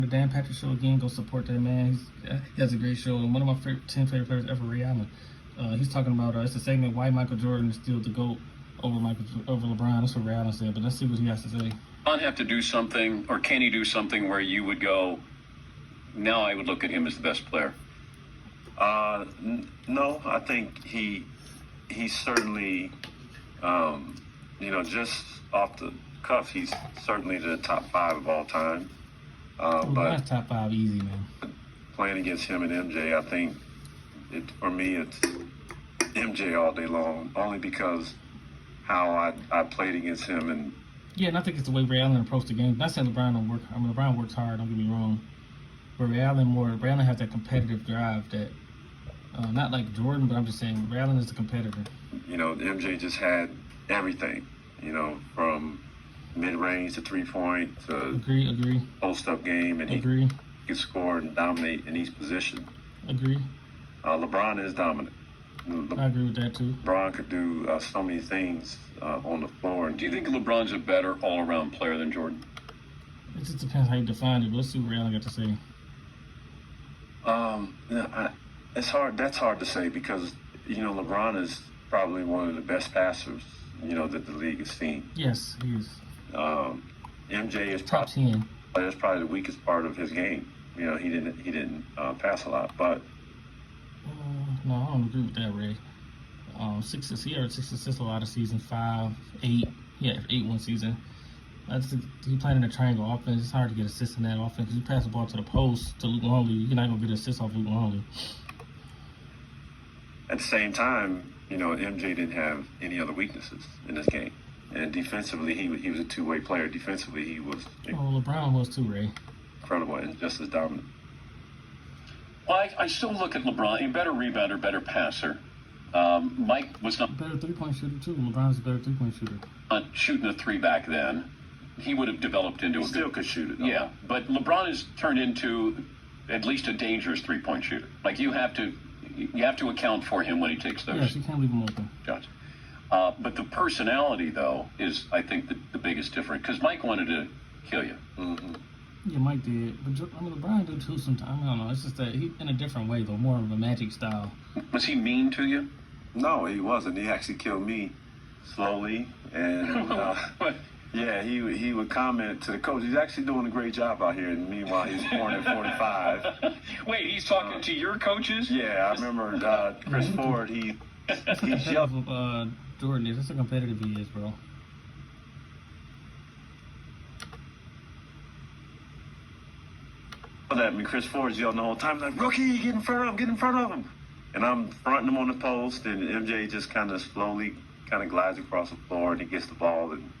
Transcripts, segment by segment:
The Dan Patrick Show again. Go support that man. He has a great show. And one of my 10 favorite players ever, Ray Allen. He's talking about it's a segment why Michael Jordan is still the GOAT over LeBron. That's what Ray Allen said. But let's see what he has to say. LeBron have to do something, or can he do something where you would go, now I would look at him as the best player? No, I think he certainly, just off the cuff, he's certainly the top 5 of all time. But that's top 5 easy, man. Playing against him and MJ, I think for me it's MJ all day long, only because how I played against him. And yeah, and I think it's the way Ray Allen approached the game. Not saying LeBron don't work. I mean, LeBron works hard. Don't get me wrong. But Ray Allen has that competitive drive that, not like Jordan, but I'm just saying Ray Allen is a competitor. MJ just had everything. From mid-range to 3-point to agree post-up game, and he could score and dominate in each position. Agree. LeBron is dominant. I agree with that too. LeBron could do so many things on the floor. Do you think LeBron's a better all-around player than Jordan? It just depends how you define it. But let's see what Ray Allen got to say. It's hard. That's hard to say because LeBron is probably one of the best passers that the league has seen. Yes, he is. MJ is top 10. That's probably the weakest part of his game. He didn't pass a lot, but no, I don't agree with that, Ray. 6 assists. He had 6 assists a lot of seasons. 5, 8. Yeah, 8 one season. He played in a triangle offense. It's hard to get assists in that offense because you pass the ball to the post to Luke Longley. You're not gonna get assists off Luke Longley. At the same time, MJ didn't have any other weaknesses in this game. And defensively, he was a two-way player. Defensively, he was LeBron was too, Ray. Incredible and just as dominant. Well, I still look at LeBron, a better rebounder, better passer. Mike was not better 3-point shooter too. LeBron's a better 3-point shooter. Not shooting a 3 back then. He would have developed into still could shoot it. Though. Yeah, but LeBron has turned into at least a dangerous 3-point shooter. Like you have to account for him when he takes those. Yes, you can't leave him open. Gotcha. But the personality, though, is, I think, the biggest difference. Because Mike wanted to kill you. Mm-hmm. Yeah, Mike did. But LeBron did too sometimes. I don't know. It's just that he in a different way, though. More of a magic style. Was he mean to you? No, he wasn't. He actually killed me slowly. And, yeah, he would comment to the coach, he's actually doing a great job out here. And meanwhile, he's scoring at 45. Wait, he's talking to your coaches? Yeah, I remember Chris Ford, he yelled. Jordan is. That's how competitive he is, bro. Chris Ford's yelling the whole time, like, rookie, get in front of him. And I'm fronting him on the post, and MJ just kind of slowly glides across the floor, and he gets the ball and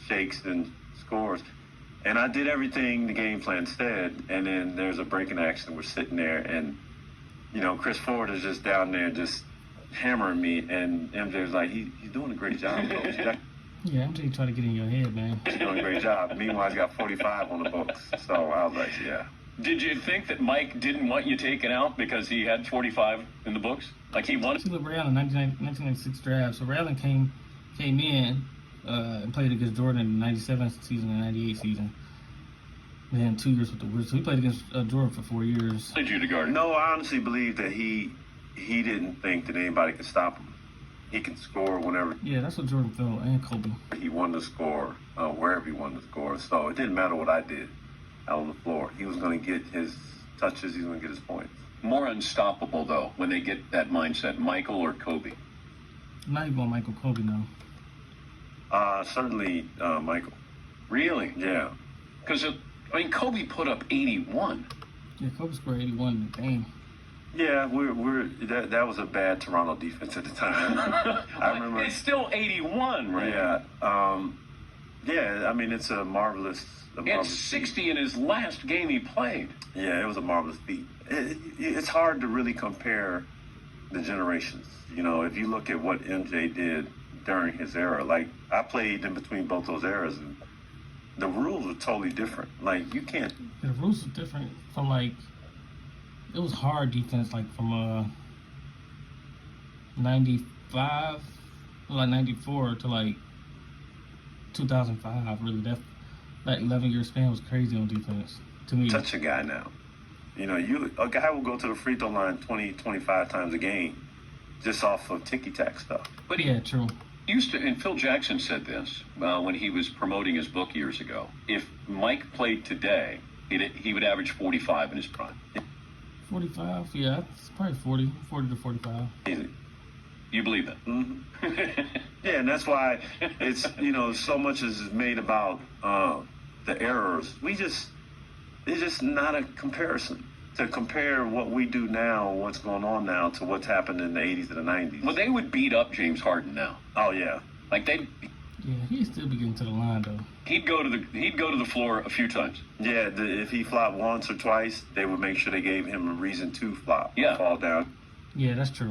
shakes and scores. And I did everything the game plan said, and then there's a breaking action. We're sitting there, and, Chris Ford is just down there just hammering me, and MJ was like, he's doing a great job, coach. Yeah, MJ trying to get in your head, man. He's doing a great job. Meanwhile, he's got 45 on the books. So I was like, yeah. Did you think that Mike didn't want you taken out because he had 45 in the books? Like he wanted? See, Ray Allen, 1996 draft. So Ray Allen came in and played against Jordan in the 97 season and 98 season. Then 2 years with the Wizards. So he played against Jordan for 4 years. Did you to guard? No, I honestly believe that he didn't think that anybody could stop him. He can score whenever. Yeah, that's what Jordan felt, and Kobe. He wanted to score wherever he wanted to score. So it didn't matter what I did out on the floor. He was going to get his touches. He was going to get his points. More unstoppable, though, when they get that mindset, Michael or Kobe? I'm not even going Michael, Kobe now. Certainly Michael. Really? Yeah. Because, Kobe put up 81. Yeah, Kobe scored 81 in the game. Yeah, that was a bad Toronto defense at the time. I remember. It's still 81, right? Yeah. Yeah, it's a marvelous. He had 60 in his last game he played. Yeah, it was a marvelous feat. It's hard to really compare the generations. If you look at what MJ did during his era, like I played in between both those eras, and the rules were totally different. Like you can't. The rules were different from it was hard defense from 95, 94 to 2005. Really, that 11-year span was crazy on defense. to me. touch a guy now. You know, a guy will go to the free throw line 20, 25 times a game just off of ticky-tack stuff. But Yeah, true. used to, and Phil Jackson said this when he was promoting his book years ago. If Mike played today, he would average 45 in his prime. 45, yeah, it's probably 40 to 45. Easy. You believe that? Mm-hmm. Yeah, and that's why it's, you know, so much is made about the errors. It's just not a comparison. To compare what we do now, what's going on now, to what's happened in the 80s and the 90s. Well, they would beat up James Harden now. Oh, yeah. Like Yeah, he'd still be getting to the line, though. he'd go to the floor a few times. Yeah, if he flopped once or twice, they would make sure they gave him a reason to flop. Yeah. Fall down. Yeah, that's true.